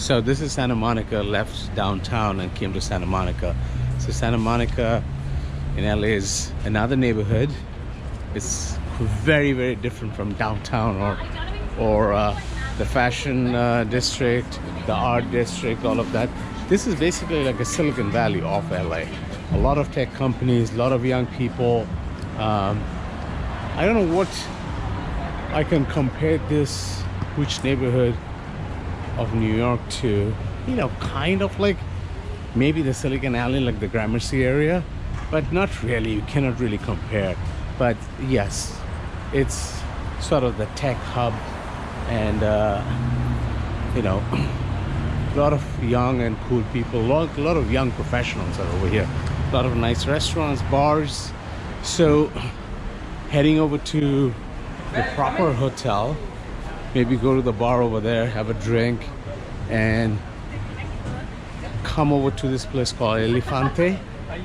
So this is Santa Monica, left downtown and came to Santa Monica. So Santa Monica in LA is another neighborhood. It's very, very different from downtown or the fashion district, the art district, all of that. This is basically like a Silicon Valley of LA. A lot of tech companies, a lot of young people. I don't know what I can compare this, which neighborhood of New York to, you know, kind of like maybe the Silicon Alley, like the Gramercy area, but not really. You cannot really compare. But yes, it's sort of the tech hub, and you know, a lot of young and cool people, a lot of young professionals are over here. A lot of nice restaurants, bars. So heading over to the proper hotel, maybe go to the bar over there, have a drink, and come over to this place called Elephante.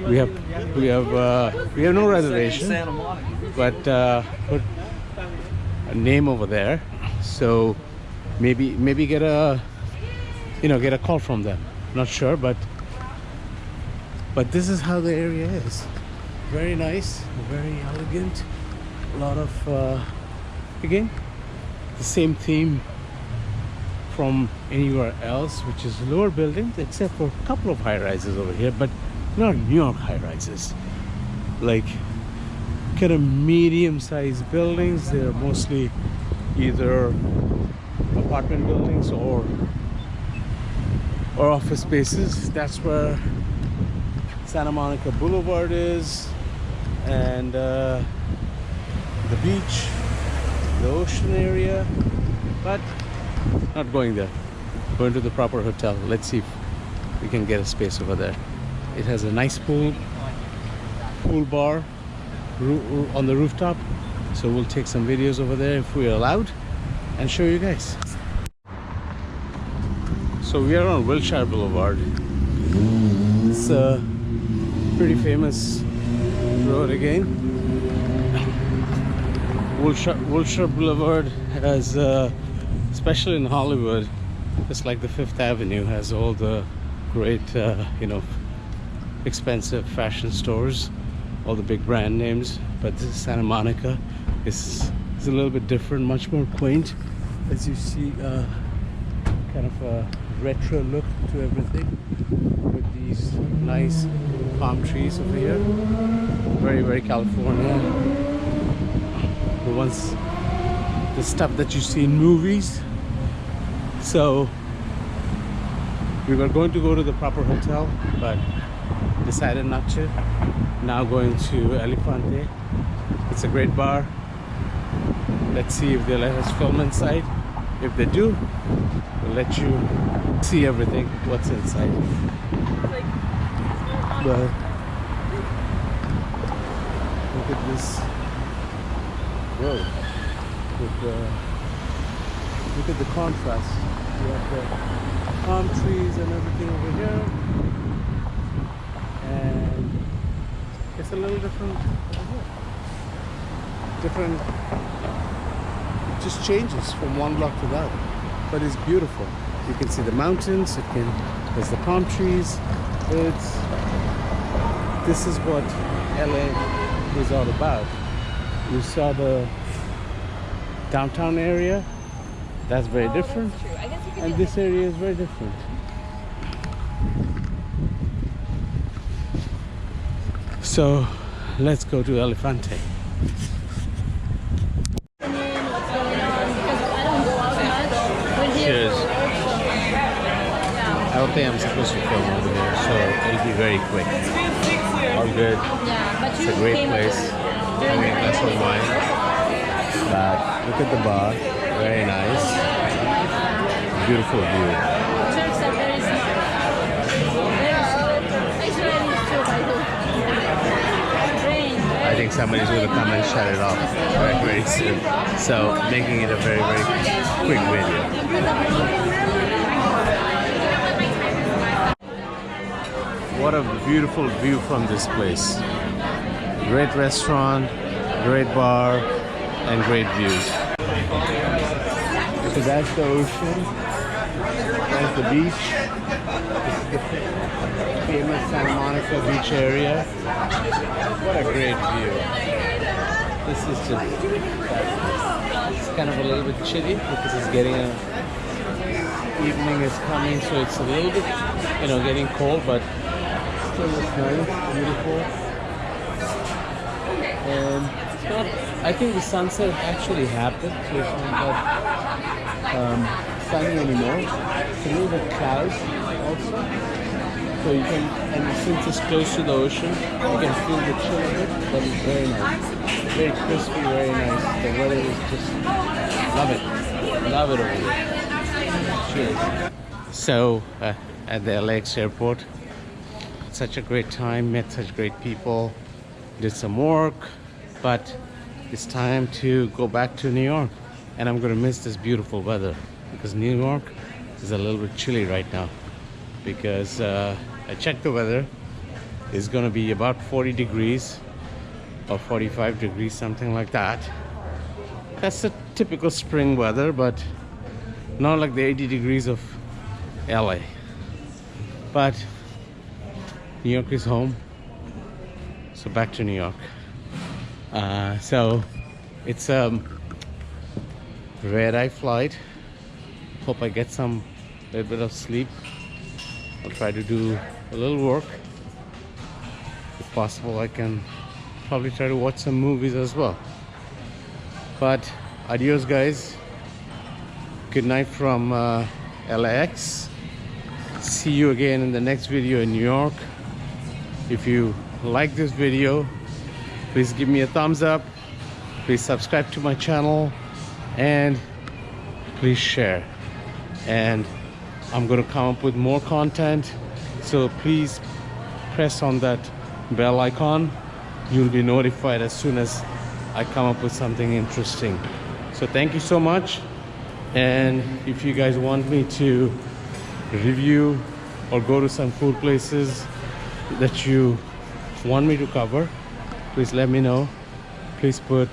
We have no reservation, but put a name over there. So maybe get a call from them. Not sure, but this is how the area is. Very nice, very elegant. A lot of again, the same theme from anywhere else, which is lower buildings, except for a couple of high rises over here, but not New York high rises. Like kind of medium-sized buildings. They're mostly either apartment buildings or office spaces. That's where Santa Monica Boulevard is, and the beach, the ocean area, but not going there. Going to the proper hotel. Let's see if we can get a space over there. It has a nice pool bar on the rooftop, so we'll take some videos over there if we're allowed and show you guys. So we are on Wilshire Boulevard. It's a pretty famous road again. Wilshire Boulevard has, especially in Hollywood, just like the Fifth Avenue, has all the great, expensive fashion stores, all the big brand names. But this is Santa Monica. It's a little bit different, much more quaint. As you see, kind of a retro look to everything with these nice palm trees over here. Very, very California. The stuff that you see in movies. So we were going to go to the proper hotel, but decided not to. Now going to Elephante. It's a great bar. Let's see if they let us film inside. If they do, we'll let you see everything, what's inside. But look at this road. Look at the contrast. You have the palm trees and everything over here, and it's a little different over here. It just changes from one block to the other, but it's beautiful. You can see the mountains. There's the palm trees. This is what LA is all about. You saw the downtown area. That's very different, and this area is very different. So let's go to Elephante. Cheers. I don't think I'm supposed to film over here, so it'll be very quick. All good. It's a great place. Having a glass of wine. But look at the bar. Very nice. Beautiful view. I think somebody's going to come and shut it off very, very soon. So making it a very, very quick video. What a beautiful view from this place. Great restaurant, great bar, and great views. So that's the ocean. There's the beach. This is the famous Santa Monica beach area. What a great view. This is just, it's kind of a little bit chilly because it's getting evening is coming, so it's a little bit, getting cold, but still looks nice, beautiful. And it's not, I think the sunset actually happened, so it's not that sunny anymore. It's a little bit clouds also. So you can, and since it's close to the ocean, you can feel the chill of it, but it's very nice. Very crispy, very nice. The weather is just, love it. Love it over here. Cheers. So, at the LAX airport, such a great time, met such great people, did some work, but it's time to go back to New York. And I'm gonna miss this beautiful weather because New York is a little bit chilly right now. Because I checked the weather, it's gonna be about 40 degrees or 45 degrees, something like that. That's the typical spring weather, but not like the 80 degrees of LA. But New York is home, so back to New York. So it's a red-eye flight. Hope I get some little bit of sleep. I'll try to do a little work. If possible, I can probably try to watch some movies as well. But adios, guys. Good night from LAX. See you again in the next video in New York. If you like this video, please give me a thumbs up. Please subscribe to my channel and please share. And I'm going to come up with more content, so please press on that bell icon. You'll be notified as soon as I come up with something interesting. So thank you so much. And if you guys want me to review or go to some cool places that you want me to cover, please let me know. Please put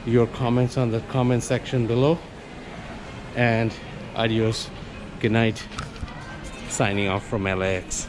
your comments on the comment section below. And adios, good night, signing off from LAX.